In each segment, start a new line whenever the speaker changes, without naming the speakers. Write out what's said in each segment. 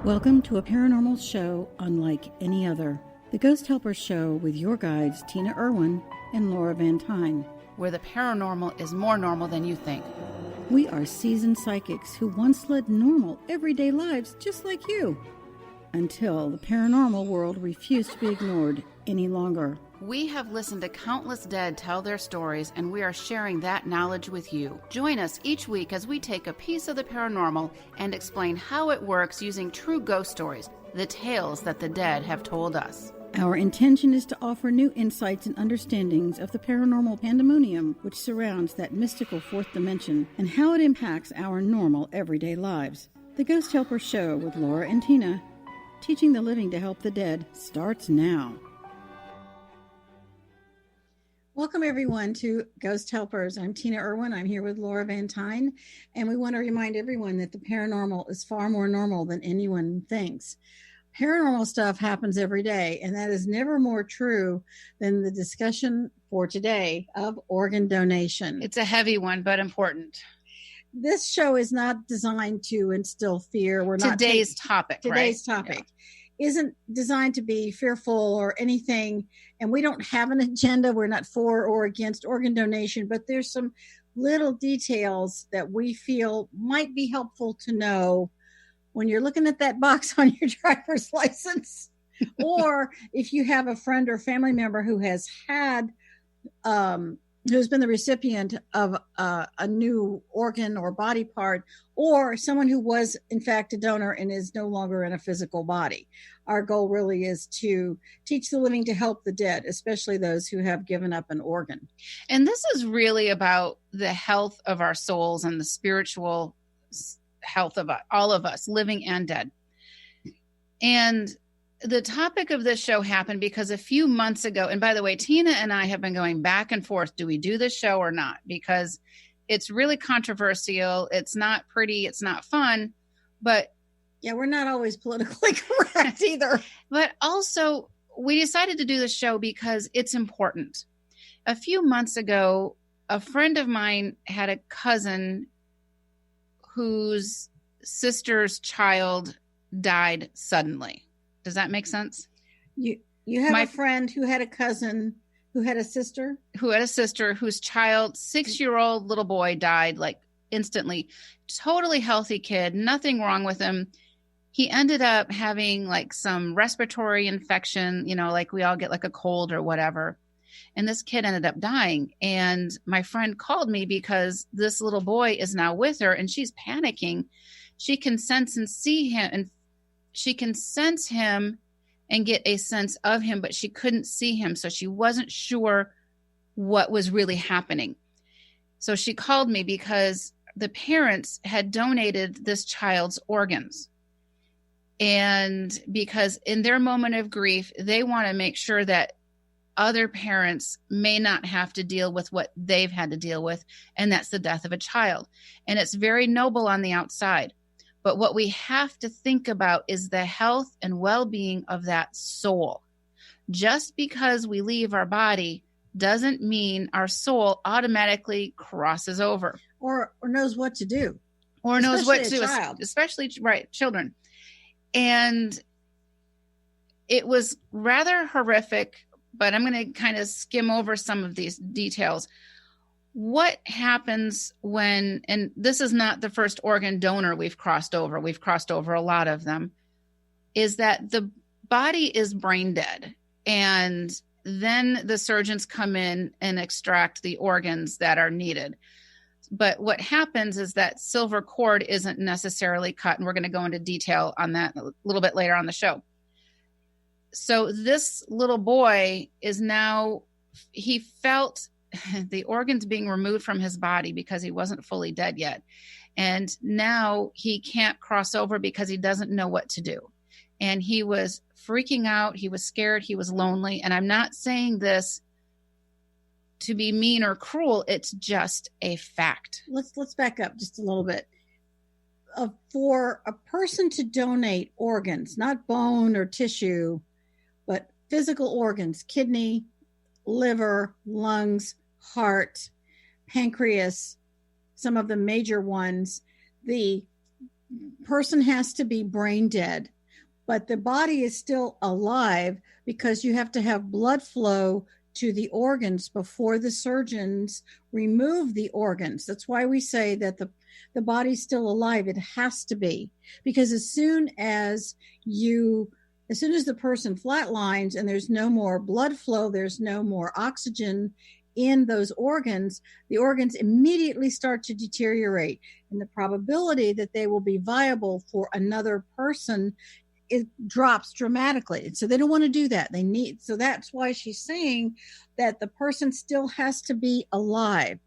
Welcome to a paranormal show unlike any other. The Ghost Helpers Show with your guides Tina Irwin and Laura Van Tyne.
Where the paranormal is more normal than you think.
We are seasoned psychics who once led normal, everyday lives just like you. Until the paranormal world refused to be ignored any longer.
We have listened to countless dead tell their stories, and we are sharing that knowledge with you. Join us each week as we take a piece of the paranormal and explain how it works using true ghost stories, the tales that the dead have told us.
Our intention is to offer new insights and understandings of the paranormal pandemonium which surrounds that mystical fourth dimension and how it impacts our normal everyday lives. The Ghost Helper Show with Laura and Tina, teaching the living to help the dead, starts now. Welcome, everyone, to Ghost Helpers. I'm Tina Irwin. I'm here with Laura Van Tyne, and we want to remind everyone that the paranormal is far more normal than anyone thinks. Paranormal stuff happens every day, and that is never more true than the discussion for today of organ donation.
It's a heavy one, but important.
This show is not designed to instill fear.
Today's topic
isn't designed to be fearful or anything, and we don't have an agenda. We're not for or against organ donation, but there's some little details that we feel might be helpful to know when you're looking at that box on your driver's license, or if you have a friend or family member who has had who's been the recipient of a new organ or body part, or someone who was in fact a donor and is no longer in a physical body. Our goal really is to teach the living to help the dead, especially those who have given up an organ.
And this is really about the health of our souls and the spiritual health of all of us, living and dead. And the topic of this show happened because a few months ago, and by the way, Tina and I have been going back and forth, do we do this show or not? Because it's really controversial. It's not pretty. It's not fun. But
yeah, we're not always politically correct either.
But also, we decided to do this show because it's important. A few months ago, a friend of mine had a cousin whose sister's child died suddenly. Does that make sense?
You have a friend who had a cousin who had a sister?
Who had a sister whose child, 6-year-old little boy, died like instantly. Totally healthy kid, nothing wrong with him. He ended up having like some respiratory infection, like we all get like a cold or whatever. And this kid ended up dying. And my friend called me because this little boy is now with her and she's panicking. She can sense and see him, and she can sense him and get a sense of him, but she couldn't see him. So she wasn't sure what was really happening. So she called me because the parents had donated this child's organs. And because in their moment of grief, they want to make sure that other parents may not have to deal with what they've had to deal with. And that's the death of a child. And it's very noble on the outside. But what we have to think about is the health and well-being of that soul. Just because we leave our body doesn't mean our soul automatically crosses over.
Or knows what to do.
Or knows what to do, especially, right, children. And it was rather horrific, but I'm going to kind of skim over some of these details. What happens when, and this is not the first organ donor we've crossed over a lot of them, is that the body is brain dead. And then the surgeons come in and extract the organs that are needed. But what happens is that silver cord isn't necessarily cut. And we're going to go into detail on that a little bit later on the show. So this little boy is now, he felt the organs being removed from his body because he wasn't fully dead yet. And now he can't cross over because he doesn't know what to do. And he was freaking out. He was scared. He was lonely. And I'm not saying this to be mean or cruel. It's just a fact.
Let's back up just a little bit. For a person to donate organs, not bone or tissue, but physical organs, kidney, liver, lungs, heart, pancreas, some of the major ones, the person has to be brain dead but the body is still alive because you have to have blood flow to the organs before the surgeons remove the organs. That's why we say that the body's still alive. It has to be, because as soon as the person flatlines and there's no more blood flow, there's no more oxygen in those organs, the organs immediately start to deteriorate, and the probability that they will be viable for another person, it drops dramatically. So they don't want to do that. So that's why she's saying that the person still has to be alive.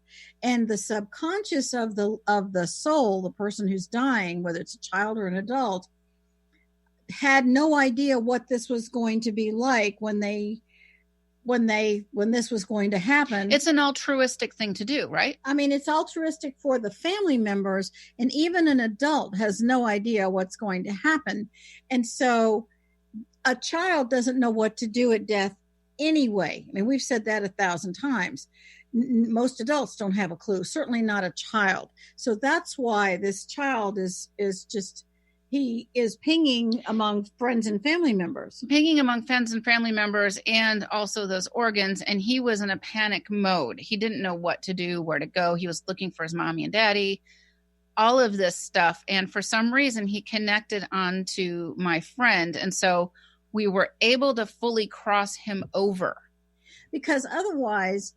And the subconscious of the soul, the person who's dying, whether it's a child or an adult, had no idea what this was going to be like when this was going to happen.
It's an altruistic thing to do, right?
I mean, it's altruistic for the family members, and even an adult has no idea what's going to happen. And so a child doesn't know what to do at death anyway. I mean, we've said that 1,000 times. Most adults don't have a clue, certainly not a child. So that's why this child is just, he is pinging among friends and family members.
And also those organs. And he was in a panic mode. He didn't know what to do, where to go. He was looking for his mommy and daddy, all of this stuff. And for some reason, he connected on to my friend. And so we were able to fully cross him over.
Because otherwise,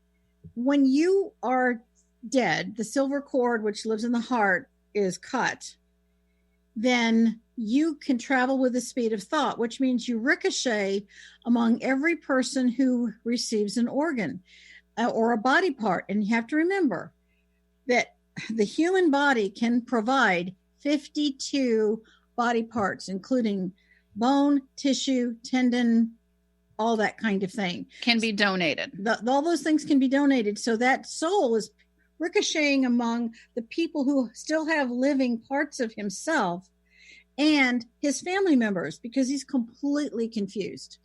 when you are dead, the silver cord, which lives in the heart, is cut, then you can travel with the speed of thought, which means you ricochet among every person who receives an organ or a body part. And you have to remember that the human body can provide 52 body parts, including bone, tissue, tendon, all that kind of thing.
Can be donated.
All those things can be donated. So that soul is ricocheting among the people who still have living parts of himself and his family members, because he's completely confused.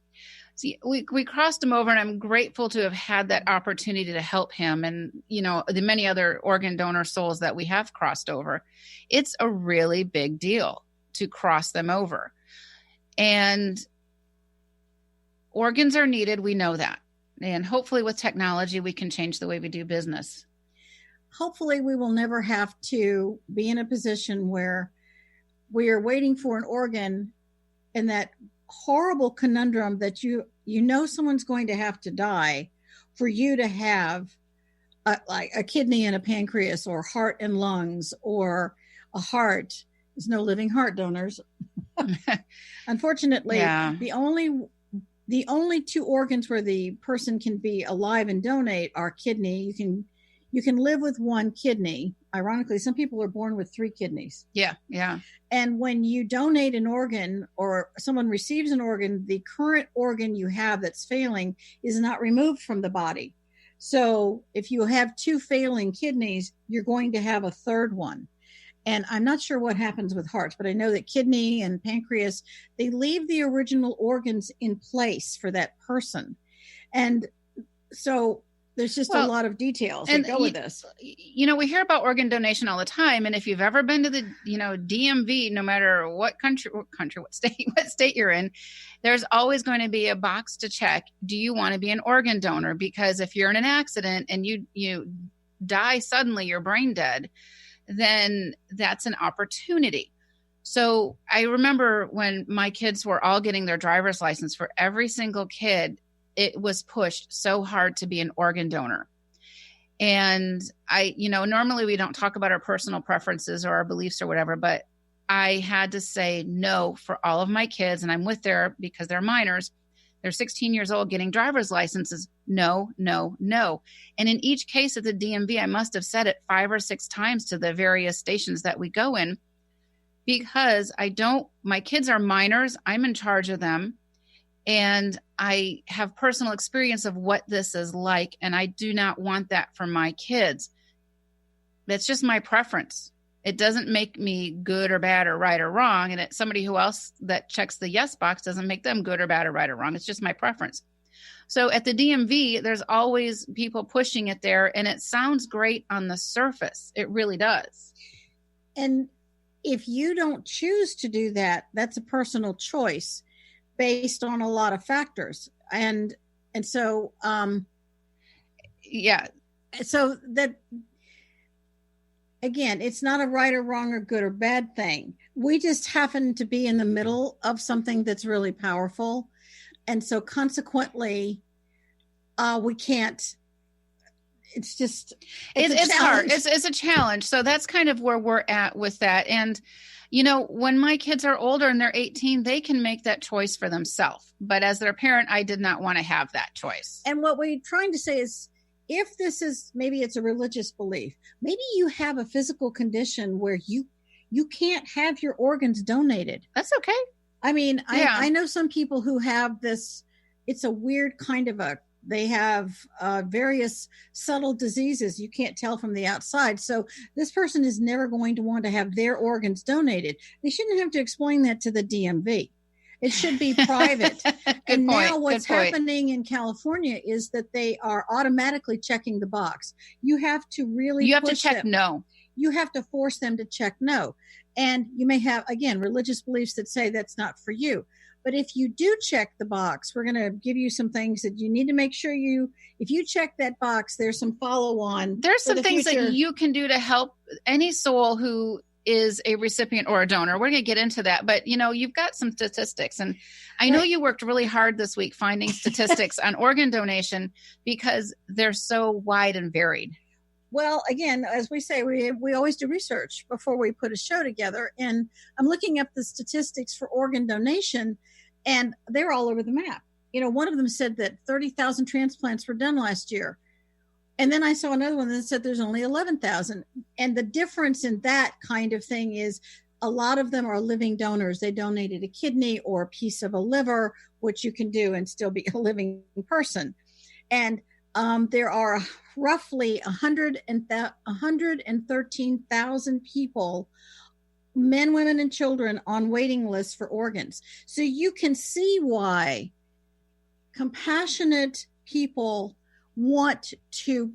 See, we crossed him over, and I'm grateful to have had that opportunity to help him, and the many other organ donor souls that we have crossed over. It's a really big deal to cross them over, and organs are needed. We know that, and hopefully with technology we can change the way we do business.
Hopefully we will never have to be in a position where we are waiting for an organ, and that horrible conundrum that you know someone's going to have to die for you to have like a kidney and a pancreas, or heart and lungs, or a heart. There's no living heart donors. Unfortunately,
yeah.
The only two organs where the person can be alive and donate are kidney. You can live with one kidney. Ironically, some people are born with 3 kidneys.
Yeah.
And when you donate an organ, or someone receives an organ, the current organ you have that's failing is not removed from the body. So if you have 2 failing kidneys, you're going to have a third one. And I'm not sure what happens with hearts, but I know that kidney and pancreas, they leave the original organs in place for that person. And so there's just a lot of details that go with this.
We hear about organ donation all the time. And if you've ever been to the, DMV, no matter what state you're in, there's always going to be a box to check. Do you want to be an organ donor? Because if you're in an accident and you die suddenly, you're brain dead, then that's an opportunity. So I remember when my kids were all getting their driver's license, for every single kid, it was pushed so hard to be an organ donor. And normally we don't talk about our personal preferences or our beliefs or whatever, but I had to say no for all of my kids. And I'm with because they're minors. They're 16 years old getting driver's licenses. No, no, no. And in each case at the DMV, I must have said it 5 or 6 times to the various stations that we go in, because my kids are minors. I'm in charge of them. And I have personal experience of what this is like, and I do not want that for my kids. That's just my preference. It doesn't make me good or bad or right or wrong. And somebody who else that checks the yes box doesn't make them good or bad or right or wrong. It's just my preference. So at the DMV, there's always people pushing it there, and it sounds great on the surface. It really does.
And If you don't choose to do that, that's a personal choice based on a lot of factors. And so
Yeah.
so that, again, it's not a right or wrong or good or bad thing. We just happen to be in the middle of something that's really powerful. And so consequently, we can't, it's just,
it's hard. It's a challenge. So that's kind of where we're at with that. And, you know, when my kids are older and they're 18, they can make that choice for themselves. But as their parent, I did not want to have that choice.
And what we're trying to say is, if this is, maybe it's a religious belief, maybe you have a physical condition where you can't have your organs donated.
That's okay.
I mean, I know some people who have this, it's a weird kind of they have various subtle diseases you can't tell from the outside. So this person is never going to want to have their organs donated. They shouldn't have to explain that to the DMV. It should be private. And now what's happening in California is that they are automatically checking the box. You have to really
You have to check no.
You have to force them to check no. And you may have, again, religious beliefs that say that's not for you. But if you do check the box, we're going to give you some things that you need to make sure if you check that box, there's some follow on.
There's some things that you can do to help any soul who is a recipient or a donor. We're going to get into that, but you know, you've got some statistics, and I know you worked really hard this week finding statistics on organ donation because they're so wide and varied.
Well, again, as we say, we always do research before we put a show together, and I'm looking up the statistics for organ donation, and they're all over the map. You know, one of them said that 30,000 transplants were done last year. And then I saw another one that said there's only 11,000. And the difference in that kind of thing is a lot of them are living donors. They donated a kidney or a piece of a liver, which you can do and still be a living person. And there are roughly 113,000 people, men, women, and children, on waiting lists for organs. So you can see why compassionate people want to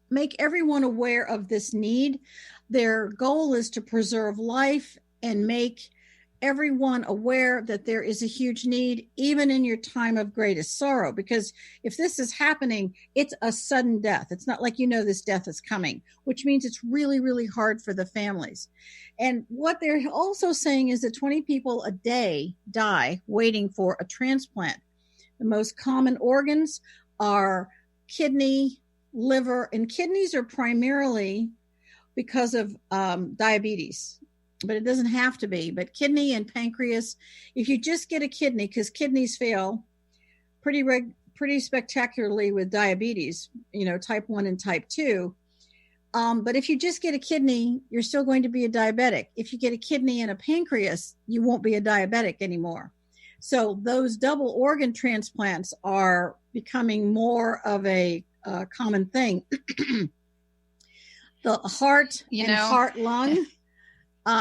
make everyone aware of this need. Their goal is to preserve life and make everyone aware that there is a huge need, even in your time of greatest sorrow. Because if this is happening, it's a sudden death. It's not like, you know, this death is coming, which means it's really, really hard for the families. And what they're also saying is that 20 people a day die waiting for a transplant. The most common organs are kidney, liver, and kidneys are primarily because of diabetes, but it doesn't have to be. But kidney and pancreas, if you just get a kidney, because kidneys fail pretty spectacularly with diabetes, you know, type 1 and type 2. But if you just get a kidney, you're still going to be a diabetic. If you get a kidney and a pancreas, you won't be a diabetic anymore. So those double organ transplants are becoming more of a common thing. The heart heart, lung,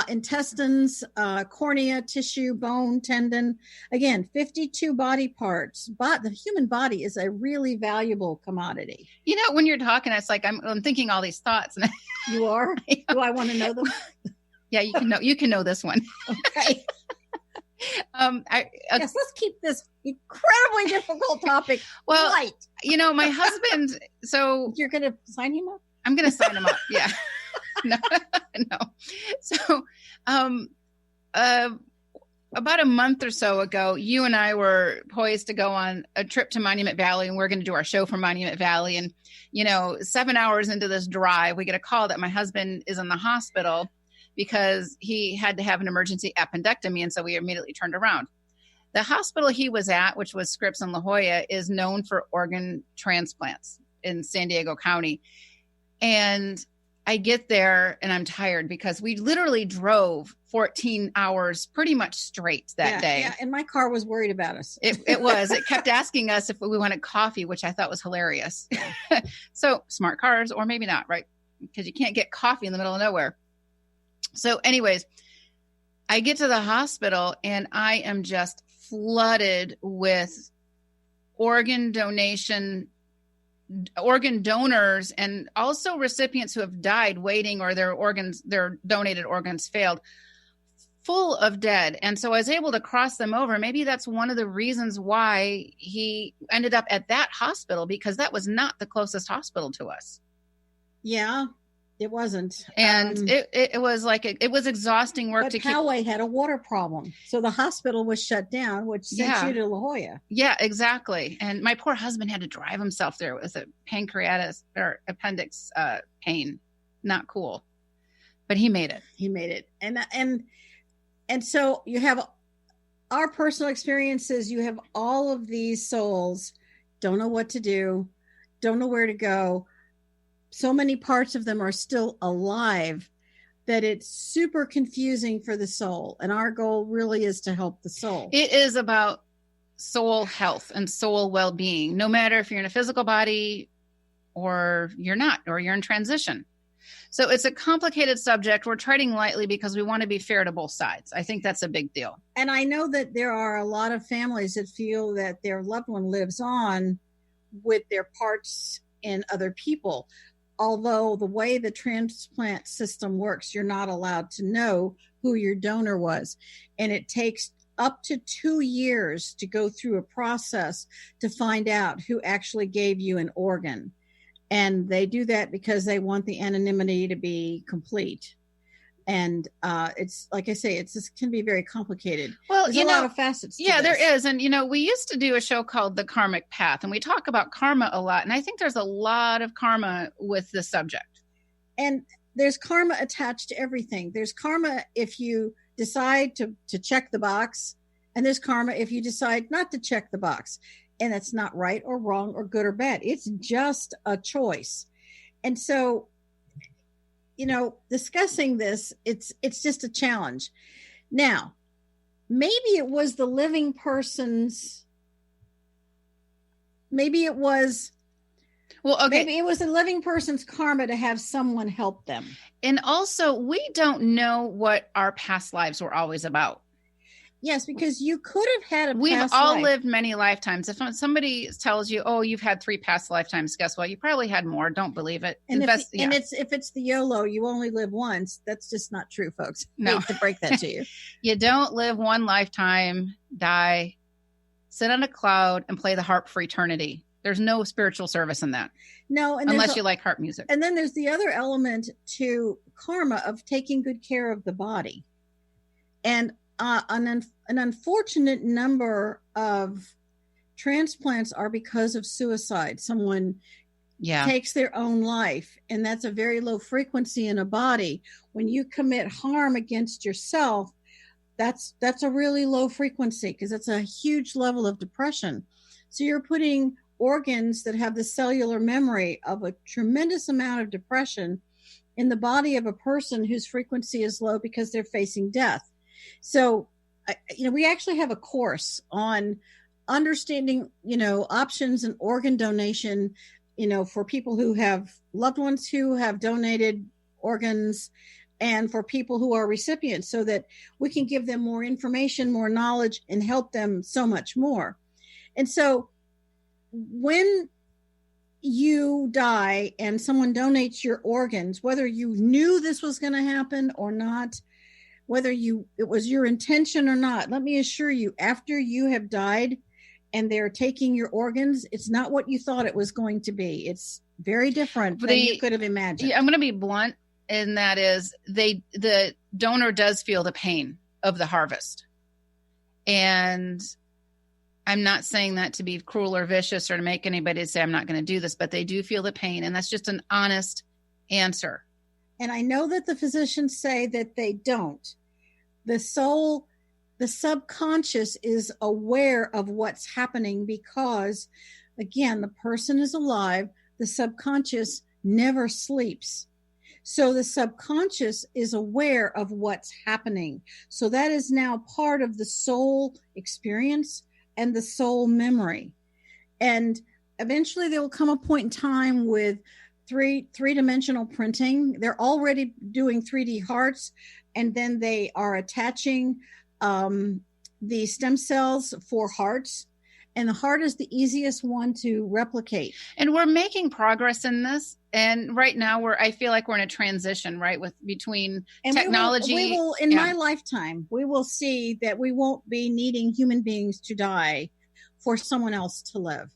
intestines, cornea, tissue, bone, tendon. Again, 52 body parts. But the human body is a really valuable commodity.
You know, when you're talking, it's like I'm thinking all these thoughts. And
you are? Do I want to know them?
Yeah, you can know this one.
Okay. Yes, let's keep this incredibly difficult topipic light.
You know, my husband, so
you're going to sign him up?
I'm going to sign him up. Yeah. No. So, about a month or so ago, you and I were poised to go on a trip to Monument Valley, and we're going to do our show from Monument Valley. And, you know, 7 hours into this drive, we get a call that my husband is in the hospital because he had to have an emergency appendectomy. And so we immediately turned around. The hospital he was at, which was Scripps in La Jolla, is known for organ transplants in San Diego County. And I get there and I'm tired because we literally drove 14 hours pretty much straight that day.
Yeah, and my car was worried about us.
It was. It kept asking us if we wanted coffee, which I thought was hilarious. So smart cars, or maybe not, right? Because you can't get coffee in the middle of nowhere. So anyways, I get to the hospital and I am just flooded with organ donation organ donors and also recipients who have died waiting, or their donated organs failed, full of dead. And so I was able to cross them over. Maybe that's one of the reasons why he ended up at that hospital, because that was not the closest hospital to us.
Yeah, it wasn't.
And it was like, it was exhausting work to keep.
Poway had a water problem. So the hospital was shut down, which sent you to La Jolla.
Yeah, exactly. And my poor husband had to drive himself there with a pancreatis or appendix pain. Not cool. But he made it.
He made it. And so you have our personal experiences. You have all of these souls, don't know what to do, don't know where to go. So many parts of them are still alive that it's super confusing for the soul. And our goal really is to help the soul.
It is about soul health and soul well-being, no matter if you're in a physical body or you're not, or you're in transition. So it's a complicated subject. We're treading lightly because we want to be fair to both sides. I think that's a big deal.
And I know that there are a lot of families that feel that their loved one lives on with their parts in other people. Although the way the transplant system works, you're not allowed to know who your donor was. And it takes up to 2 years to go through a process to find out who actually gave you an organ. And they do that because they want the anonymity to be complete. And it's like I say, this can be very complicated.
Well,
there's a lot of facets to this.
There is. And, we used to do a show called The Karmic Path, and we talk about karma a lot. And I think there's a lot of karma with this subject.
And there's karma attached to everything. There's karma if you decide to check the box, and there's karma if you decide not to check the box. And it's not right or wrong or good or bad. It's just a choice. And so, discussing this, it's just a challenge. Now, maybe it was the living person's, maybe it was the living person's karma to have someone help them.
And also, we don't know what our past lives were always about.
Yes, because you could have had a
We've
past
all
life.
lived many lifetimes. If somebody tells you, "Oh, you've had 3 past lifetimes," guess what? You probably had more. Don't believe it.
And if it's the YOLO, you only live once. That's just not true, folks.
No,
I hate to break that to you.
You don't live one lifetime, die, sit on a cloud, and play the harp for eternity. There's no spiritual service in that.
No,
unless you like harp music.
And then there's the other element to karma of taking good care of the body, and an unfortunate number of transplants are because of suicide. Someone takes their own life, and that's a very low frequency in a body. When you commit harm against yourself, that's a really low frequency, because it's a huge level of depression. So you're putting organs that have the cellular memory of a tremendous amount of depression in the body of a person whose frequency is low because they're facing death. So, we actually have a course on understanding, options and organ donation, for people who have loved ones who have donated organs, and for people who are recipients, so that we can give them more information, more knowledge, and help them so much more. And so when you die and someone donates your organs, whether you knew this was going to happen or not, whether it was your intention or not, let me assure you, after you have died and they're taking your organs, it's not what you thought it was going to be. It's very different than you could have imagined.
I'm going to be blunt, and that is the donor does feel the pain of the harvest. And I'm not saying that to be cruel or vicious or to make anybody say I'm not going to do this, but they do feel the pain. And that's just an honest answer.
And I know that the physicians say that they don't. The soul, the subconscious is aware of what's happening because, again, the person is alive. The subconscious never sleeps. So the subconscious is aware of what's happening. So that is now part of the soul experience and the soul memory. And eventually there will come a point in time with three-dimensional printing. They're already doing 3D hearts, and then they are attaching the stem cells for hearts. And the heart is the easiest one to replicate.
And we're making progress in this. And right now I feel like we're in a transition, right? Between technology.
We will in my lifetime, we will see that we won't be needing human beings to die for someone else to live.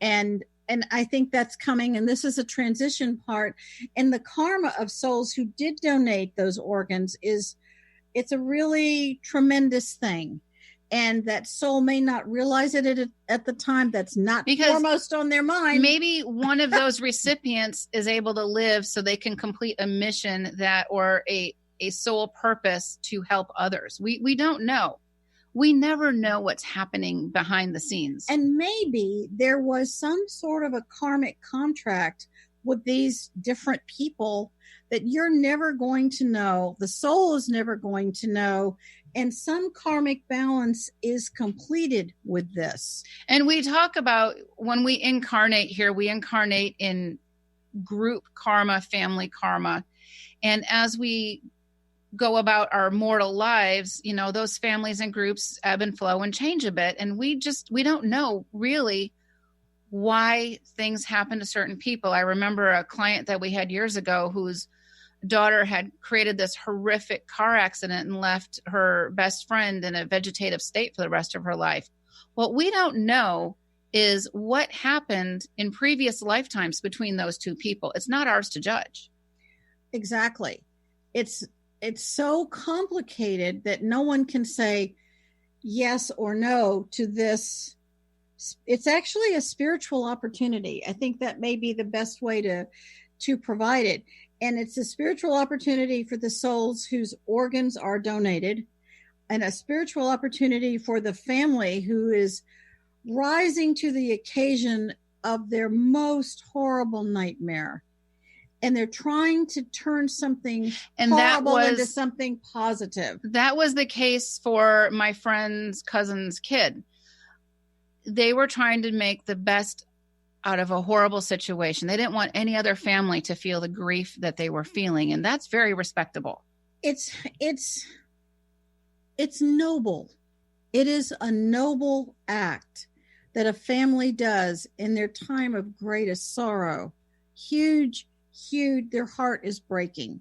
And I think that's coming. And this is a transition part. And the karma of souls who did donate those organs it's a really tremendous thing. And that soul may not realize it at the time. That's not foremost on their mind.
Maybe one of those recipients is able to live so they can complete a mission or a soul purpose to help others. We don't know. We never know what's happening behind the scenes.
And maybe there was some sort of a karmic contract with these different people that you're never going to know. The soul is never going to know. And some karmic balance is completed with this.
And we talk about when we incarnate here, we incarnate in group karma, family karma. And as we go about our mortal lives, those families and groups ebb and flow and change a bit. And we don't know really why things happen to certain people. I remember a client that we had years ago whose daughter had created this horrific car accident and left her best friend in a vegetative state for the rest of her life. What we don't know is what happened in previous lifetimes between those two people. It's not ours to judge.
Exactly. It's so complicated that no one can say yes or no to this. It's actually a spiritual opportunity. I think that may be the best way to provide it. And it's a spiritual opportunity for the souls whose organs are donated, and a spiritual opportunity for the family who is rising to the occasion of their most horrible nightmare. And they're trying to turn something horrible into something positive.
That was the case for my friend's cousin's kid. They were trying to make the best out of a horrible situation. They didn't want any other family to feel the grief that they were feeling. And that's very respectable.
It's noble. It is a noble act that a family does in their time of greatest sorrow. Huge, their heart is breaking.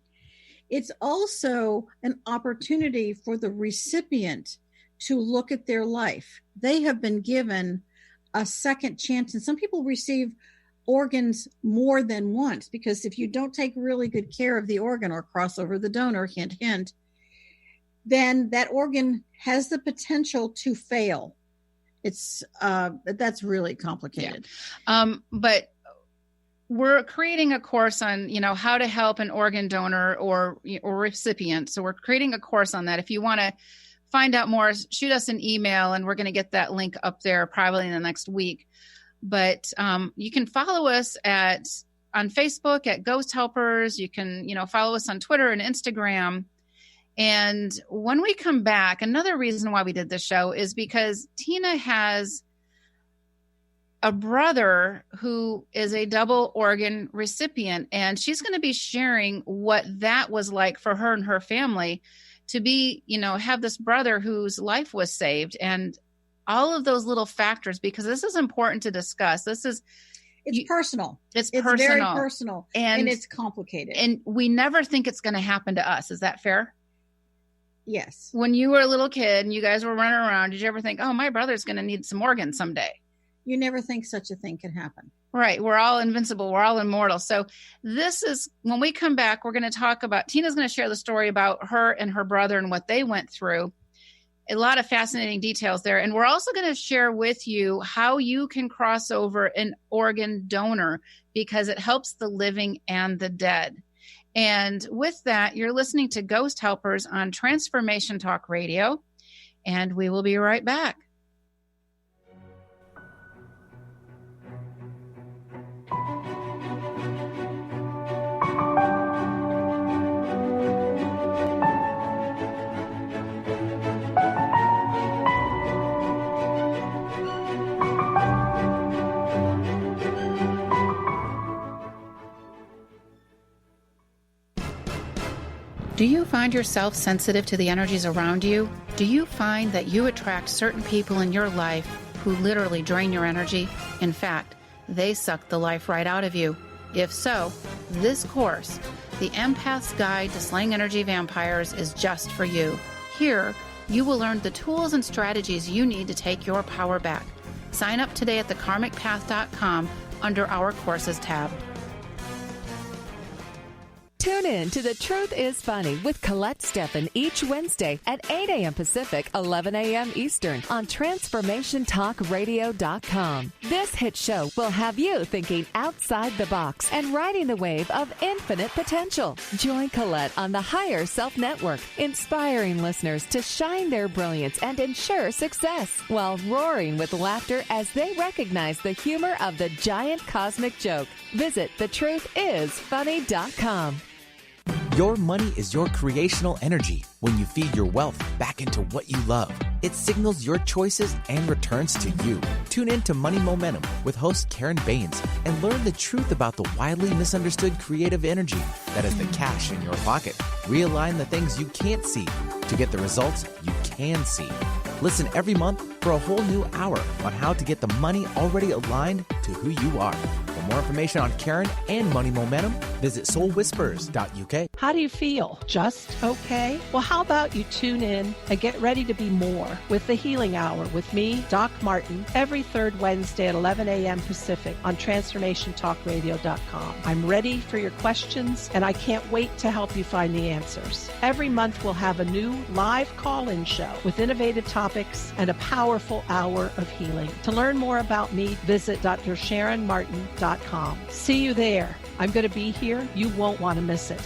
It's also an opportunity for the recipient to look at their life. They have been given a second chance. And some people receive organs more than once, because if you don't take really good care of the organ or cross over the donor, hint, hint, then that organ has the potential to fail. That's really complicated.
Yeah. But we're creating a course on, how to help an organ donor or recipient. So we're creating a course on that. If you want to find out more, shoot us an email, and we're going to get that link up there probably in the next week. But you can follow us on Facebook at Ghost Helpers. You can, follow us on Twitter and Instagram. And when we come back, another reason why we did this show is because Tina has a brother who is a double organ recipient, and she's going to be sharing what that was like for her and her family to be, have this brother whose life was saved, and all of those little factors, because this is important to discuss. It's
personal.
It's
personal. Very personal. And it's complicated.
And we never think it's going to happen to us. Is that fair?
Yes.
When you were a little kid and you guys were running around, did you ever think, oh, my brother's going to need some organs someday?
You never think such a thing can happen.
Right. We're all invincible. We're all immortal. So this is, when we come back, we're going to talk about, Tina's going to share the story about her and her brother and what they went through. A lot of fascinating details there. And we're also going to share with you how you can cross over an organ donor, because it helps the living and the dead. And with that, you're listening to Ghost Helpers on Transformation Talk Radio, and we will be right back. Do you find yourself sensitive to the energies around you? Do you find that you attract certain people in your life who literally drain your energy? In fact, they suck the life right out of you. If so, this course, The Empath's Guide to Slaying Energy Vampires, is just for you. Here, you will learn the tools and strategies you need to take your power back. Sign up today at thekarmicpath.com under our courses tab.
Tune in to The Truth is Funny with Colette Steffen each Wednesday at 8 a.m. Pacific, 11 a.m. Eastern on TransformationTalkRadio.com. This hit show will have you thinking outside the box and riding the wave of infinite potential. Join Colette on the Higher Self Network, inspiring listeners to shine their brilliance and ensure success while roaring with laughter as they recognize the humor of the giant cosmic joke. Visit thetruthисfunny.com.
Your money is your creational energy. When you feed your wealth back into what you love, it signals your choices and returns to you. Tune in to Money Momentum with host Karen Baines and learn the truth about the widely misunderstood creative energy that is the cash in your pocket. Realign the things you can't see to get the results you can see. Listen every month for a whole new hour on how to get the money already aligned to who you are. For more information on Karen and Money Momentum, visit soulwhispers.uk.
How do you feel? Just okay? Well, how about you tune in and get ready to be more with the Healing Hour with me, Doc Martin, every third Wednesday at 11 a.m. Pacific on TransformationTalkRadio.com. I'm ready for your questions, and I can't wait to help you find the answers. Every month, we'll have a new live call-in show with innovative topics and a powerful hour of healing. To learn more about me, visit DrSharonMartin.com. See you there. I'm going to be here. You won't want to miss it.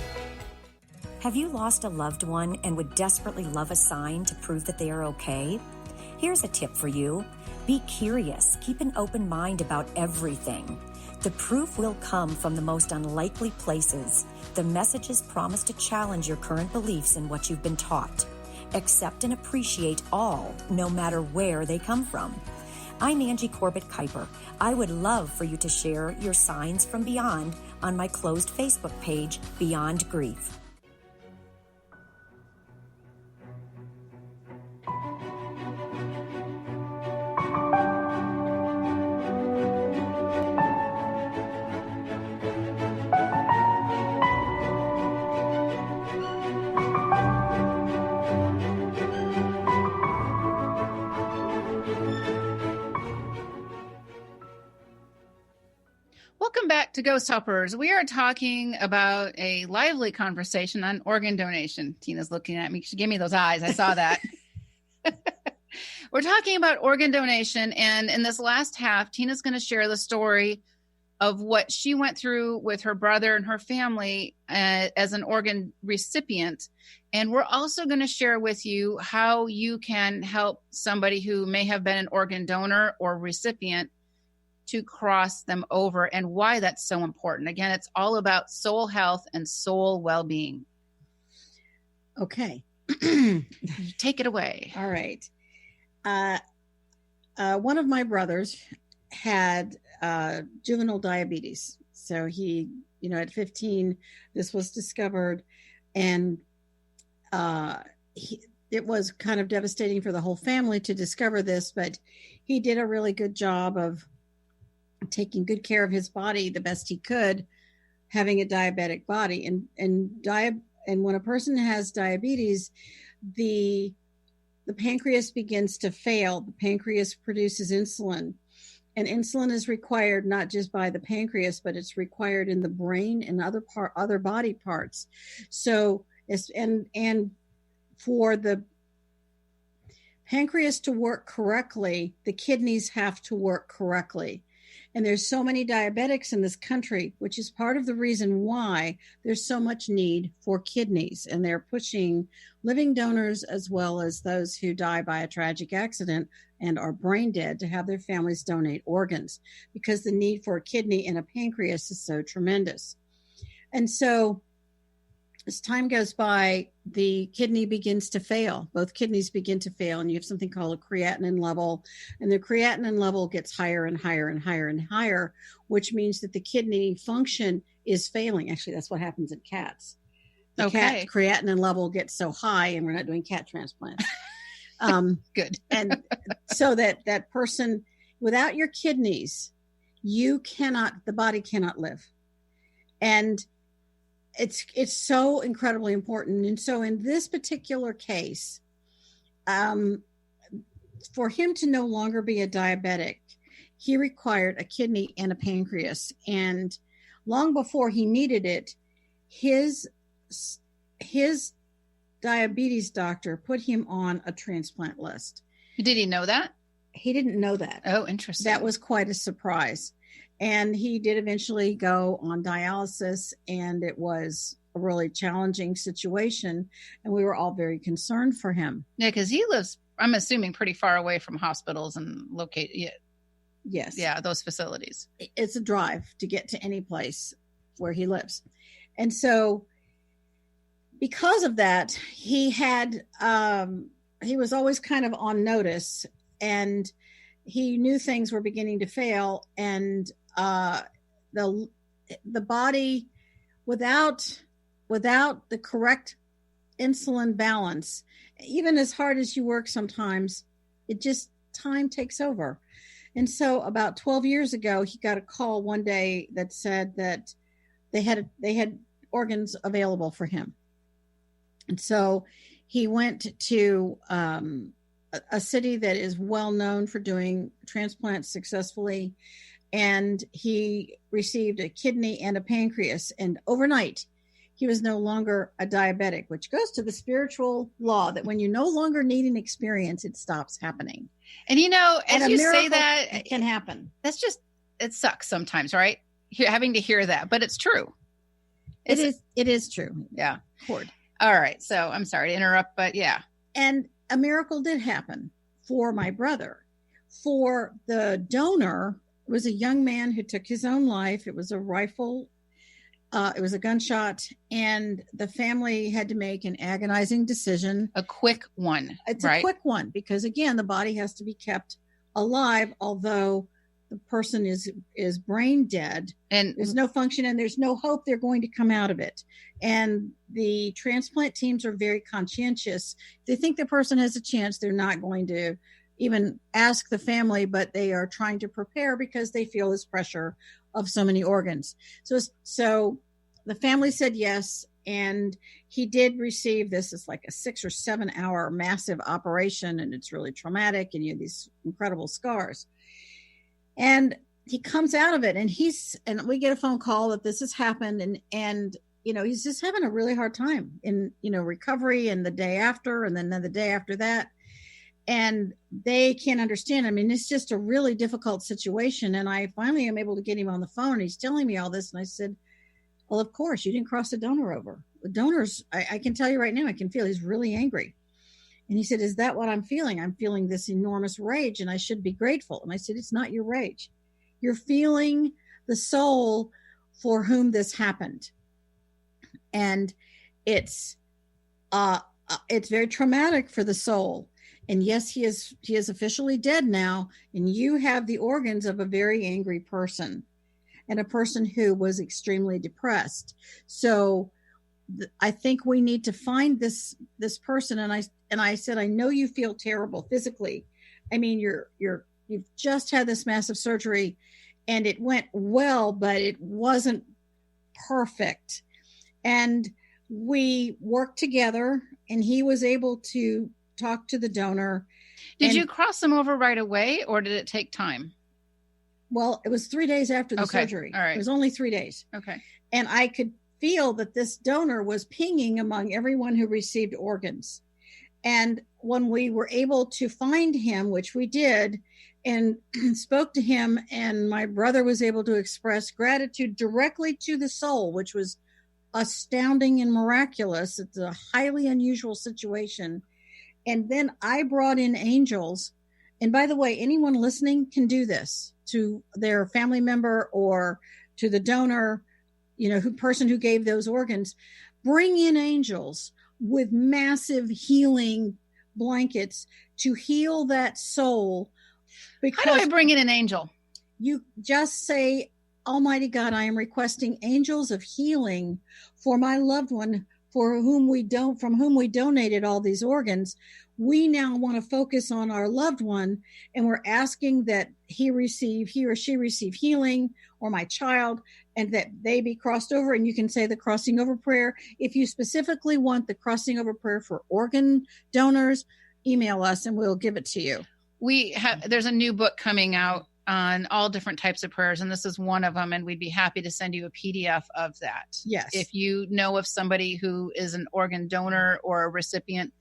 Have you lost a loved one and would desperately love a sign to prove that they are okay? Here's a tip for you. Be curious. Keep an open mind about everything. The proof will come from the most unlikely places. The messages promise to challenge your current beliefs and what you've been taught. Accept and appreciate all, no matter where they come from. I'm Angie Corbett-Kuiper. I would love for you to share your signs from beyond on my closed Facebook page, Beyond Grief.
Welcome back to Ghost Helpers. We are talking about a lively conversation on organ donation. Tina's looking at me. She gave me those eyes. I saw that. We're talking about organ donation. And in this last half, Tina's going to share the story of what she went through with her brother and her family as an organ recipient. And we're also going to share with you how you can help somebody who may have been an organ donor or recipient to cross them over and why that's so important. Again, it's all about soul health and soul well-being.
Okay.
Take it away.
All right. One of my brothers had juvenile diabetes. So he, at 15, this was discovered, and it was kind of devastating for the whole family to discover this, but he did a really good job of taking good care of his body the best he could, having a diabetic body. And when a person has diabetes, the pancreas begins to fail. The pancreas produces insulin, and insulin is required not just by the pancreas, but it's required in the brain and other body parts. So and for the pancreas to work correctly, the kidneys have to work correctly. And there's so many diabetics in this country, which is part of the reason why there's so much need for kidneys. And they're pushing living donors as well as those who die by a tragic accident and are brain dead to have their families donate organs, because the need for a kidney and a pancreas is so tremendous. And so as time goes by, the kidney begins to fail. Both kidneys begin to fail, and you have something called a creatinine level. And the creatinine level gets higher and higher and higher and higher, which means that the kidney function is failing. Actually, that's what happens in cats. The cat creatinine level gets so high, and we're not doing cat transplants.
Good.
And so that person, without your kidneys, the body cannot live. And it's so incredibly important. And so in this particular case, for him to no longer be a diabetic, he required a kidney and a pancreas. And long before he needed it, his diabetes doctor put him on a transplant list.
Did he know that?
He didn't know that.
Oh, interesting.
That was quite a surprise. And he did eventually go on dialysis, and it was a really challenging situation. And we were all very concerned for him.
Yeah, because he lives, I'm assuming, pretty far away from hospitals and
Yes.
Yeah, those facilities.
It's a drive to get to any place where he lives. And so because of that, he was always kind of on notice, and he knew things were beginning to fail. And the body, without the correct insulin balance, even as hard as you work sometimes, time takes over. And so about 12 years ago, he got a call one day that said that they had organs available for him. And so he went to a city that is well known for doing transplants successfully, and he received a kidney and a pancreas. And overnight, he was no longer a diabetic, which goes to the spiritual law that when you no longer need an experience, it stops happening.
And as you say that,
it can happen.
That's just, it sucks sometimes, right? Having to hear that, but it's true.
It is true.
Yeah.
Cord.
All right. So I'm sorry to interrupt, but yeah.
And a miracle did happen for my brother. For the donor, it was a young man who took his own life. It was a rifle. It was a gunshot, and the family had to make an agonizing decision.
A quick one.
It's
right?
A quick one because, again, the body has to be kept alive, although the person is brain dead and there's no function and there's no hope they're going to come out of it. And the transplant teams are very conscientious. If they think the person has a chance, they're not going to even ask the family, but they are trying to prepare because they feel this pressure of so many organs. So the family said yes, and he did receive this. It's like a 6 or 7 hour massive operation, and it's really traumatic, and you have these incredible scars. And he comes out of it, and we get a phone call that this has happened, and he's just having a really hard time in recovery, and the day after, and then the day after that. And they can't understand. I mean, it's just a really difficult situation. And I finally am able to get him on the phone. And he's telling me all this. And I said, well, of course, you didn't cross the donor over. The donors, I can tell you right now, I can feel he's really angry. And he said, is that what I'm feeling? I'm feeling this enormous rage, and I should be grateful. And I said, it's not your rage. You're feeling the soul for whom this happened. And it's very traumatic for the soul. And yes, he is officially dead now. And you have the organs of a very angry person and a person who was extremely depressed. So I think we need to find this person. And I said, I know you feel terrible physically. I mean, you've just had this massive surgery and it went well, but it wasn't perfect. And we worked together, and he was able to talk to the donor.
Did you cross them over right away, or did it take time?
Well, it was 3 days after the surgery.
All right.
It was only 3 days.
Okay.
And I could feel that this donor was pinging among everyone who received organs. And when we were able to find him, which we did, and spoke to him, and my brother was able to express gratitude directly to the soul, which was astounding and miraculous. It's a highly unusual situation. And then I brought in angels. And by the way, anyone listening can do this to their family member or to the donor, person who gave those organs. Bring in angels with massive healing blankets to heal that soul. Because
how do I bring in an angel?
You just say, Almighty God, I am requesting angels of healing for my loved one from whom we donated all these organs, we now want to focus on our loved one, and we're asking that he or she receive healing, or my child, and that they be crossed over. And you can say the crossing over prayer. If you specifically want the crossing over prayer for organ donors, email us and we'll give it to you.
There's a new book coming out on all different types of prayers, and this is one of them, and we'd be happy to send you a PDF of that.
Yes.
If you know of somebody who is an organ donor or a recipient,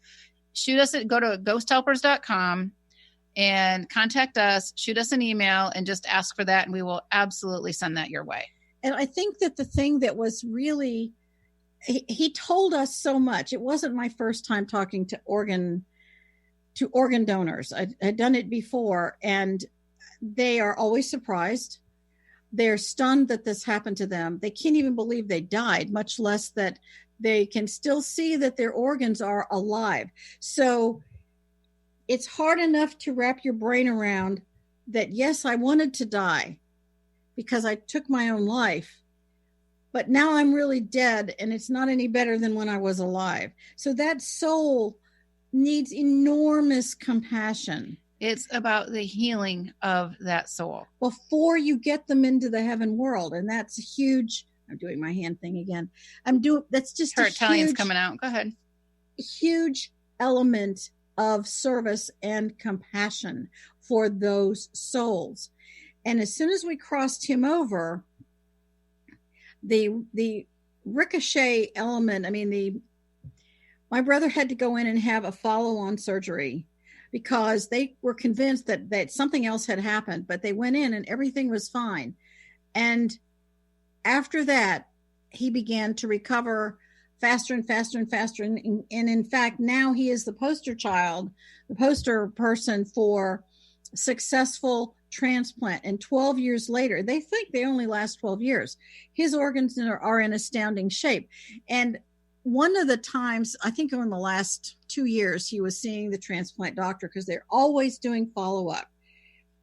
go to ghosthelpers.com and contact us, shoot us an email, and just ask for that, and we will absolutely send that your way.
And I think that the thing that was really, he told us so much. It wasn't my first time talking to organ donors. I'd done it before, and they are always surprised. They're stunned that this happened to them. They can't even believe they died, much less that they can still see that their organs are alive. So it's hard enough to wrap your brain around that, yes, I wanted to die because I took my own life, but now I'm really dead and it's not any better than when I was alive. So that soul needs enormous compassion. It's
about the healing of that soul
before you get them into the heaven world. And that's huge. I'm doing my hand thing again. That's just
her Italian's coming out. Go ahead.
Huge element of service and compassion for those souls. And as soon as we crossed him over, the ricochet element, my brother had to go in and have a follow-on surgery because they were convinced that something else had happened, but they went in and everything was fine. And after that, he began to recover faster and faster and faster. And in fact, now he is the poster person for successful transplant. And 12 years later, they think they only last 12 years. His organs are in astounding shape. And one of the times, I think in the last 2 years, he was seeing the transplant doctor because they're always doing follow-up.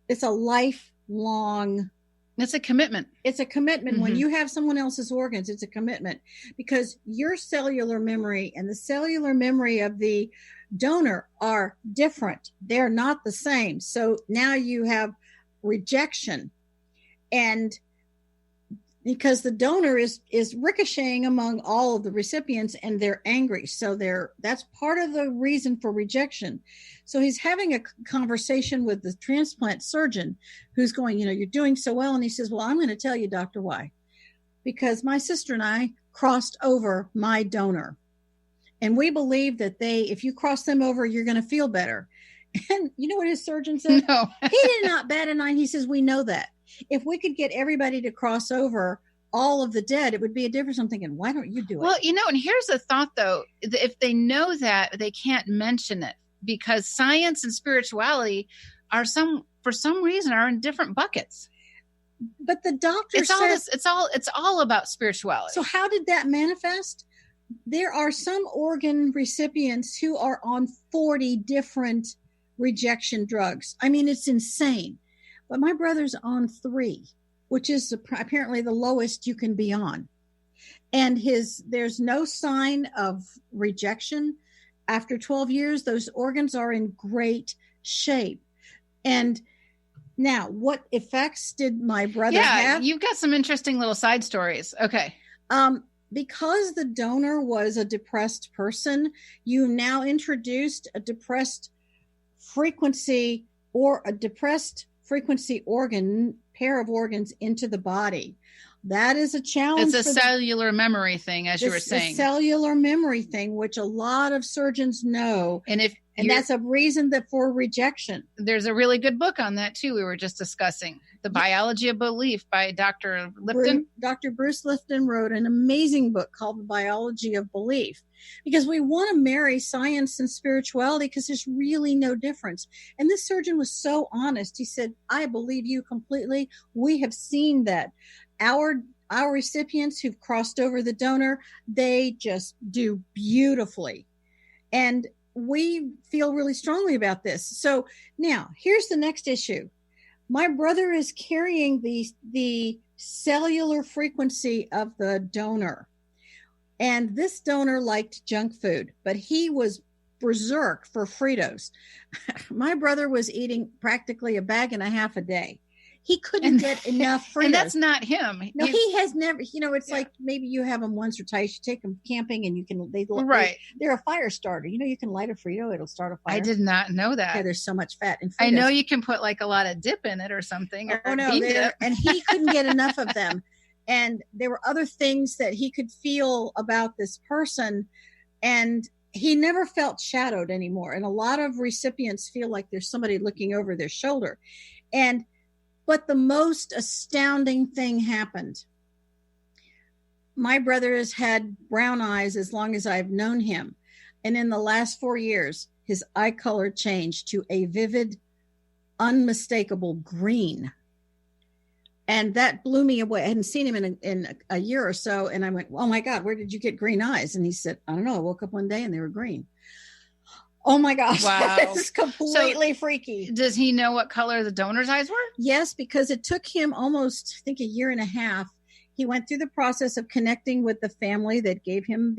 It's a lifelong.
It's a commitment.
It's a commitment.
Mm-hmm.
When you have someone else's organs, it's a commitment because your cellular memory and the cellular memory of the donor are different. They're not the same. So now you have rejection, and because the donor is ricocheting among all of the recipients and they're angry. So that's part of the reason for rejection. So he's having a conversation with the transplant surgeon who's going, you're doing so well. And he says, well, I'm going to tell you, doctor, why. Because my sister and I crossed over my donor. And we believe that if you cross them over, you're going to feel better. And you know what his surgeon said?
No.
He did not bat an eye. He says, we know that. If we could get everybody to cross over all of the dead, it would be a difference. I'm thinking, why don't you do it?
Well, and here's the thought, though. If they know that, they can't mention it because science and spirituality for some reason are in different buckets.
But the doctor says
it's all about spirituality.
So how did that manifest? There are some organ recipients who are on 40 different rejection drugs. It's insane. But my brother's on 3, which is apparently the lowest you can be on. And there's no sign of rejection. After 12 years, those organs are in great shape. And now, what effects did my brother have?
You've got some interesting little side stories. Okay.
Because the donor was a depressed person, you now introduced a depressed frequency pair of organs into the body. That is a challenge.
It's a cellular memory thing, as you were saying.
A cellular memory thing, which a lot of surgeons know. And that's a reason for rejection.
There's a really good book on that, too, we were just discussing. The Biology of Belief by Dr. Lipton.
Dr. Bruce Lipton wrote an amazing book called The Biology of Belief, because we want to marry science and spirituality because there's really no difference. And this surgeon was so honest. He said, I believe you completely. We have seen that. Our recipients who've crossed over the donor, they just do beautifully. And we feel really strongly about this. So now here's the next issue. My brother is carrying the cellular frequency of the donor. And this donor liked junk food, but he was berserk for Fritos. My brother was eating practically a bag and a half a day. He couldn't get enough Fritos.
And that's not him.
No, he has never, it's like maybe you have them once or twice. You take them camping and you can, they're a fire starter. You can light a Frito, it'll start a fire.
I did not know that.
Yeah, there's so much fat in Fritos.
I know you can put like a lot of dip in it or something.
Oh, no, and he couldn't get enough of them. And there were other things that he could feel about this person. And he never felt shadowed anymore. And a lot of recipients feel like there's somebody looking over their shoulder. But the most astounding thing happened. My brother has had brown eyes as long as I've known him. And in the last 4 years, his eye color changed to a vivid, unmistakable green. And that blew me away. I hadn't seen him in a year or so. And I went, oh my God, where did you get green eyes? And he said, I don't know. I woke up one day and they were green. Oh my gosh.
Wow.
This is completely freaky.
Does he know what color the donor's eyes were?
Yes, because it took him almost, I think, a year and a half. He went through the process of connecting with the family that gave him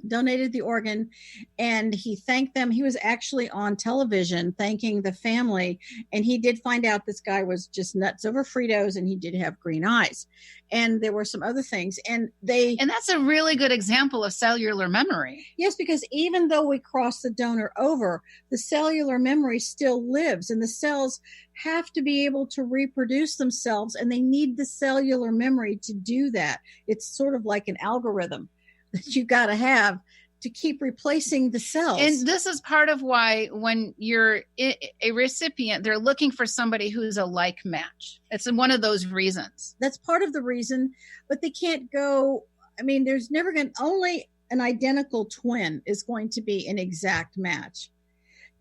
donated the organ, and he thanked them. He was actually on television thanking the family, and he did find out this guy was just nuts over Fritos, and he did have green eyes, and there were some other things, and
that's a really good example of cellular memory.
Yes, because even though we cross the donor over, the cellular memory still lives, and the cells have to be able to reproduce themselves, and they need the cellular memory to do that. It's sort of like an algorithm that you got to have to keep replacing the cells.
And this is part of why when you're a recipient, they're looking for somebody who's a like match. It's one of those reasons.
That's part of the reason, but they can't go. I mean, there's never going to, only an identical twin is going to be an exact match.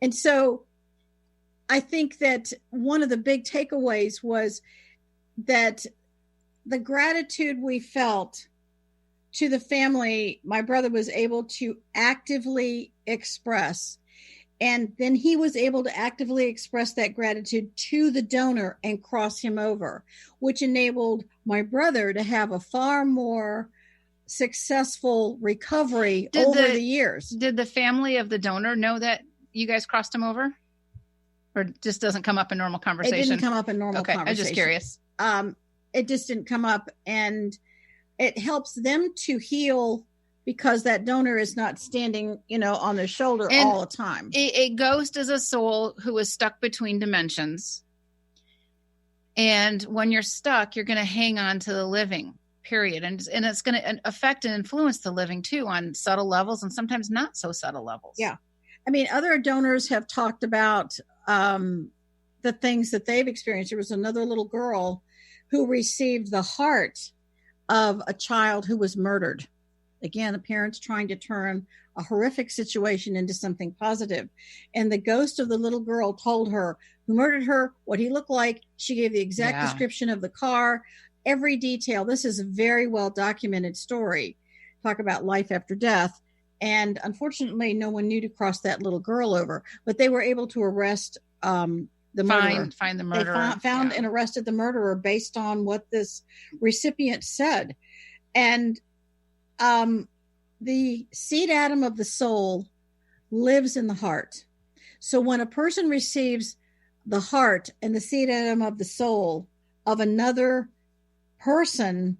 And so I think that one of the big takeaways was that the gratitude we felt to the family, my brother was able to actively express. And then he was able to actively express that gratitude to the donor and cross him over, which enabled my brother to have a far more successful recovery over the years.
Did the family of the donor know that you guys crossed him over? Or just doesn't come up in normal conversation?
It didn't come up in normal conversation.
I'm just curious.
It just didn't come up. And it helps them to heal because that donor is not standing, on their shoulder all the time.
A ghost is a soul who is stuck between dimensions. And when you're stuck, you're going to hang on to the living, period. And it's going to affect and influence the living too on subtle levels and sometimes not so subtle levels.
Yeah. I mean, other donors have talked about the things that they've experienced. There was another little girl who received the heart of a child who was murdered. Again, the parents trying to turn a horrific situation into something positive. And the ghost of the little girl told her who murdered her, what he looked like. She gave the exact description of the car, every detail. This is a very well documented story. Talk about life after death. And unfortunately, no one knew to cross that little girl over, but they were able to arrest the murderer.
Find the murderer.
They found and arrested the murderer based on what this recipient said. And the seed atom of the soul lives in the heart. So when a person receives the heart and the seed atom of the soul of another person,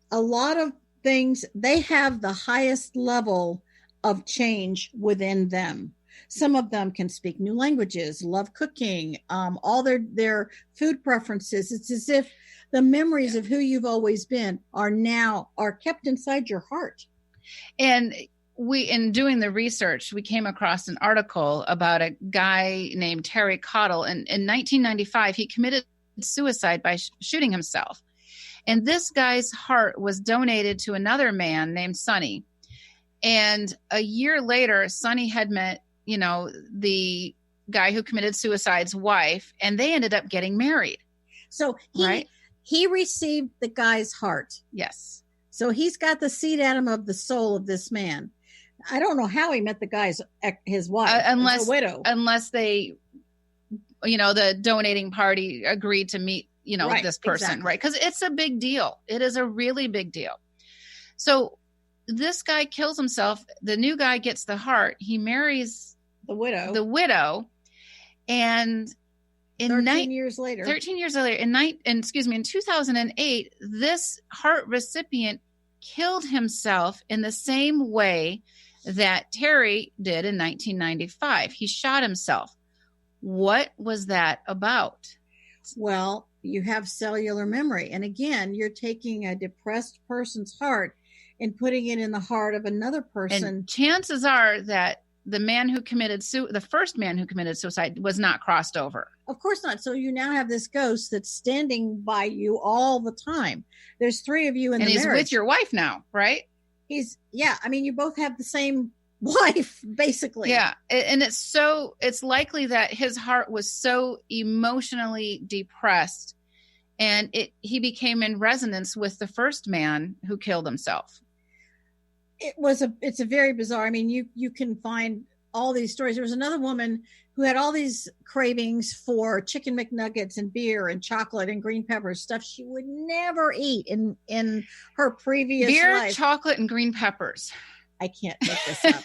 a lot of things, they have the highest level of change within them. Some of them can speak new languages, love cooking, all their food preferences. It's as if the memories of who you've always been are kept inside your heart.
And in doing the research, we came across an article about a guy named Terry Cottle. And in 1995, he committed suicide by shooting himself. And this guy's heart was donated to another man named Sonny. And a year later, Sonny had met, the guy who committed suicide's wife, and they ended up getting married.
So he received the guy's heart.
Yes.
So he's got the seed atom of the soul of this man. I don't know how he met his wife,
unless
a widow.
Unless they, the donating party agreed to meet,
Right,
this person,
exactly.
right? Because it's a big deal. It is a really big deal. So this guy kills himself. The new guy gets the heart. He marries
The widow.
And in
13 years later,
in 2008, this heart recipient killed himself in the same way that Terry did in 1995. He shot himself. What was that about?
Well, you have cellular memory. And again, you're taking a depressed person's heart and putting it in the heart of another person.
And chances are that the first man who committed suicide was not crossed over.
Of course not. So you now have this ghost that's standing by you all the time. There's 3 of you in the marriage.
And he's with your wife now, right?
You both have the same wife, basically.
Yeah. And it's likely that his heart was so emotionally depressed, and he became in resonance with the first man who killed himself.
It's a very bizarre. I mean, you can find all these stories. There was another woman who had all these cravings for chicken McNuggets and beer and chocolate and green peppers, stuff she would never eat in her previous
beer,
life.
Chocolate, and green peppers.
I can't make this up.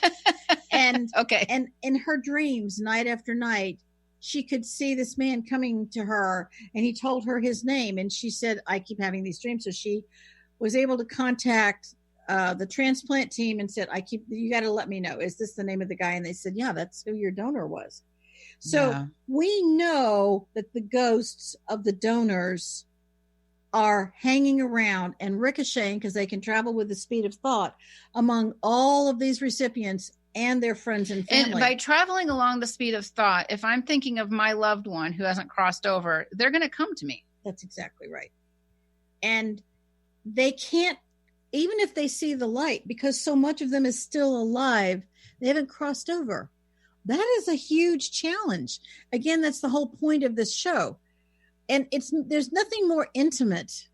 And
okay.
And in her dreams, night after night, she could see this man coming to her, and he told her his name, and she said, "I keep having these dreams." So she was able to contact the transplant team and said, you got to let me know, is this the name of the guy? And they said, yeah, that's who your donor was. So we know that the ghosts of the donors are hanging around and ricocheting, because they can travel with the speed of thought, among all of these recipients and their friends and family.
And by traveling along the speed of thought, if I'm thinking of my loved one who hasn't crossed over, they're going to come to me.
That's exactly right. And they can't, even if they see the light, because so much of them is still alive, they haven't crossed over. That is a huge challenge. Again, that's the whole point of this show. And there's nothing more intimate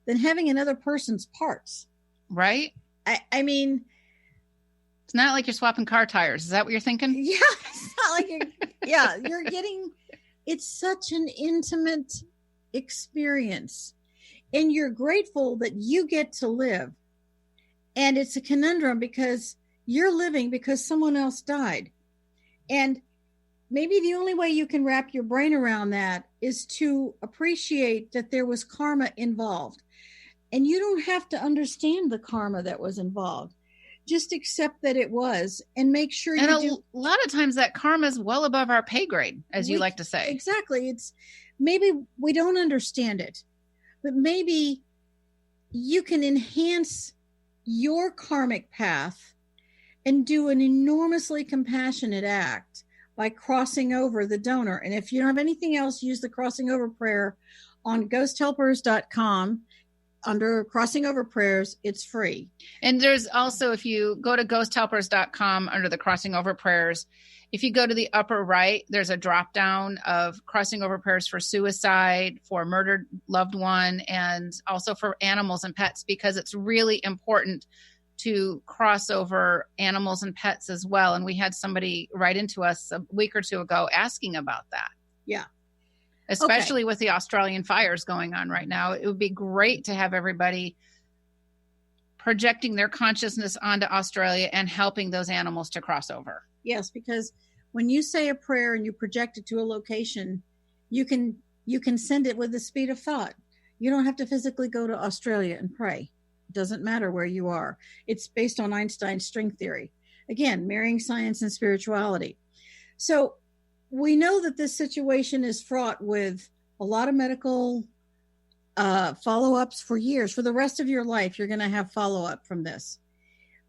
than having another person's parts.
Right?
I mean,
it's not like you're swapping car tires. Is that what you're thinking?
Yeah. It's not like you're getting, it's such an intimate experience. And you're grateful that you get to live. And it's a conundrum, because you're living because someone else died. And maybe the only way you can wrap your brain around that is to appreciate that there was karma involved. And you don't have to understand the karma that was involved. Just accept that it was, and make sure you do.
A lot of times that karma is well above our pay grade, as you like to say.
Exactly. It's maybe we don't understand it, but maybe you can enhance your karmic path and do an enormously compassionate act by crossing over the donor. And if you don't have anything else, use the crossing over prayer on ghosthelpers.com. Under crossing over prayers, it's free.
And there's also, if you go to ghosthelpers.com under the crossing over prayers, if you go to the upper right, there's a drop down of crossing over prayers for suicide, for murdered loved one, and also for animals and pets, because it's really important to cross over animals and pets as well. And we had somebody write into us a week or two ago asking about that.
Yeah.
Especially with the Australian fires going on right now. It would be great to have everybody projecting their consciousness onto Australia and helping those animals to cross over.
Yes, because when you say a prayer and you project it to a location, you can send it with the speed of thought. You don't have to physically go to Australia and pray. It doesn't matter where you are. It's based on Einstein's string theory. Again, marrying science and spirituality. So we know that this situation is fraught with a lot of medical follow-ups for years. For the rest of your life, you're going to have follow-up from this.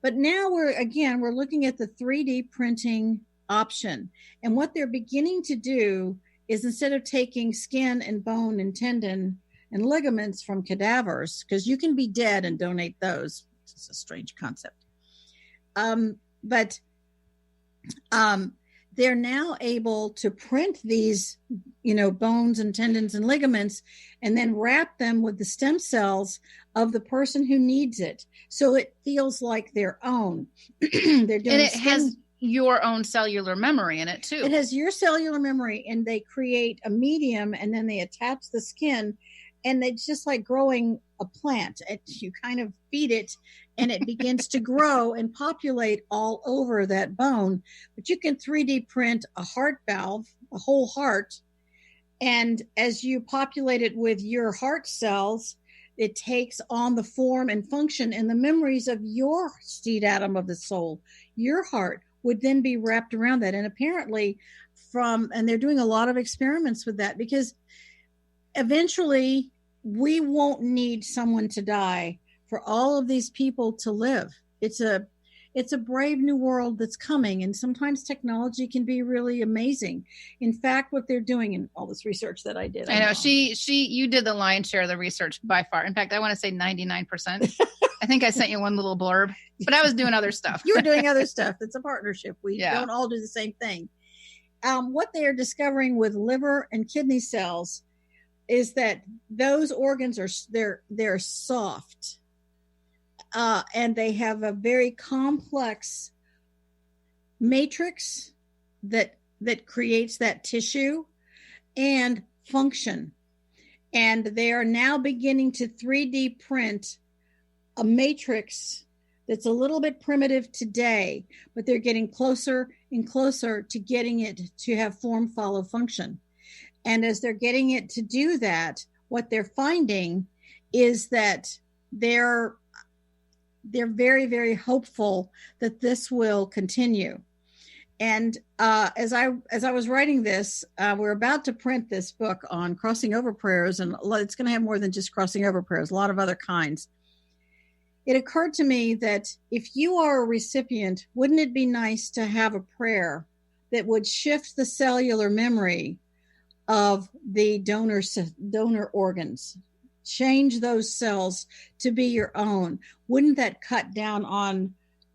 But now we're looking at the 3D printing option. And what they're beginning to do is, instead of taking skin and bone and tendon and ligaments from cadavers, because you can be dead and donate those. It's a strange concept. They're now able to print these, bones and tendons and ligaments, and then wrap them with the stem cells of the person who needs it. So it feels like their own. They're doing,
and it has your own cellular memory in it too.
It has your cellular memory, and they create a medium, and then they attach the skin, And it's just like growing a plant. You kind of feed it and it begins to grow and populate all over that bone. But you can 3D print a heart valve, a whole heart. And as you populate it with your heart cells, it takes on the form and function and the memories of your seed atom of the soul. Your heart would then be wrapped around that. And apparently and they're doing a lot of experiments with that, because eventually we won't need someone to die for all of these people to live. It's a brave new world that's coming, and sometimes technology can be really amazing. In fact, what they're doing in all this research that I did.
I know you did the lion's share of the research by far. In fact, I want to say 99%. I think I sent you one little blurb, but I was doing other stuff.
You were doing other stuff. It's a partnership. We don't all do the same thing. What they are discovering with liver and kidney cells is that those organs they're soft, and they have a very complex matrix that creates that tissue and function. And they are now beginning to 3D print a matrix that's a little bit primitive today, but they're getting closer and closer to getting it to have form, follow, function. And as they're getting it to do that, what they're finding is that they're very, very hopeful that this will continue. And as I was writing this, we're about to print this book on crossing over prayers, and it's going to have more than just crossing over prayers, a lot of other kinds. It occurred to me that if you are a recipient, wouldn't it be nice to have a prayer that would shift the cellular memory of the donor organs, change those cells to be your own? Wouldn't that cut down on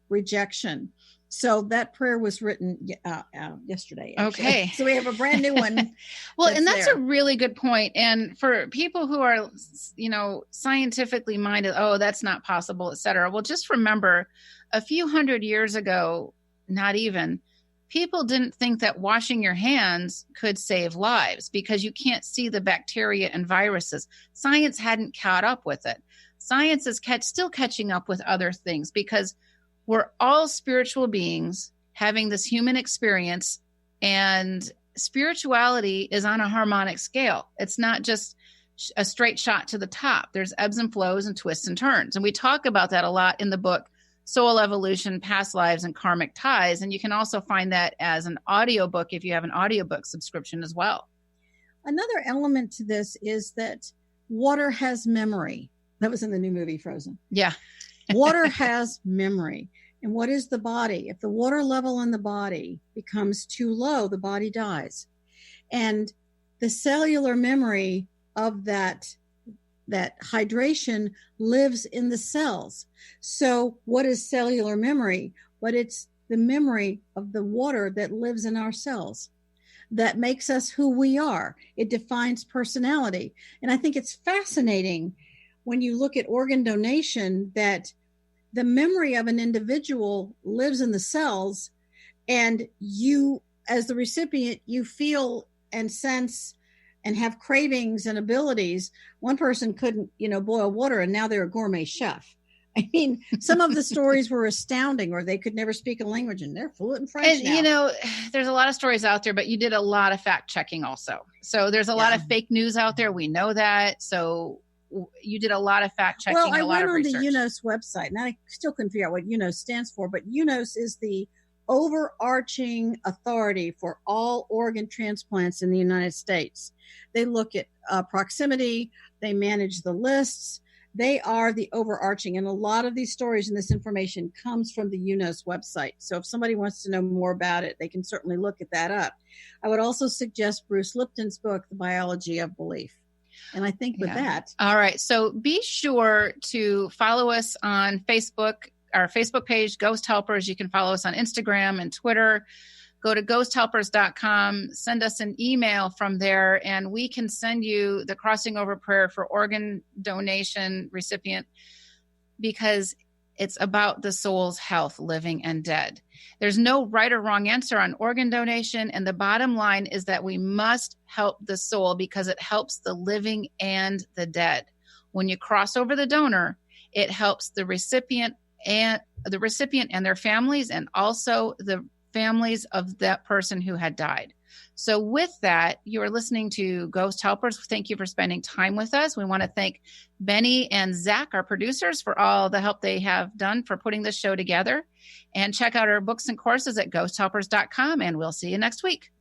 rejection? So that prayer was written yesterday. Actually.
Okay.
So we have a brand new one.
Well, and that's a really good point. And for people who are, scientifically minded, oh, that's not possible, et cetera. Well, just remember a few hundred years ago, not even, people didn't think that washing your hands could save lives because you can't see the bacteria and viruses. Science hadn't caught up with it. Science is still catching up with other things because we're all spiritual beings having this human experience, and spirituality is on a harmonic scale. It's not just a straight shot to the top. There's ebbs and flows and twists and turns. And we talk about that a lot in the book, Soul Evolution, Past Lives, and Karmic Ties. And you can also find that as an audiobook if you have an audiobook subscription as well.
Another element to this is that water has memory. That was in the new movie, Frozen.
Yeah.
Water has memory. And what is the body? If the water level in the body becomes too low, the body dies. And the cellular memory of that hydration lives in the cells. So what is cellular memory? But it's the memory of the water that lives in our cells that makes us who we are. It defines personality. And I think it's fascinating when you look at organ donation that the memory of an individual lives in the cells, and you, as the recipient, you feel and sense and have cravings and abilities. One person couldn't, boil water, and now they're a gourmet chef. I mean, some of the stories were astounding, or they could never speak a language, and they're fluent in French now.
There's a lot of stories out there, but you did a lot of fact checking also. So there's a lot of fake news out there. We know that. So you did a lot of fact checking.
Well, I
a lot
went
of
on
research.
the UNOS website, and I still couldn't figure out what UNOS stands for, but UNOS is the overarching authority for all organ transplants in the United States. They look at proximity. They manage the lists. They are the overarching, and a lot of these stories and this information comes from the UNOS website. So if somebody wants to know more about it, they can certainly look at that up. I would also suggest Bruce Lipton's book, The Biology of Belief. And I think with that.
All right. So be sure to follow us on Facebook, our Facebook page, Ghost Helpers. You can follow us on Instagram and Twitter. Go to ghosthelpers.com, send us an email from there, and we can send you the crossing over prayer for organ donation recipient, because It's about the soul's health, living and dead. There's no right or wrong answer on organ donation. And the bottom line is that we must help the soul because it helps the living and the dead. When you cross over the donor, it helps the recipient and their families, and also the families of that person who had died. So with that, you are listening to Ghost Helpers. Thank you for spending time with us. We want to thank Benny and Zach, our producers, for all the help they have done for putting this show together. And check out our books and courses at ghosthelpers.com. And we'll see you next week.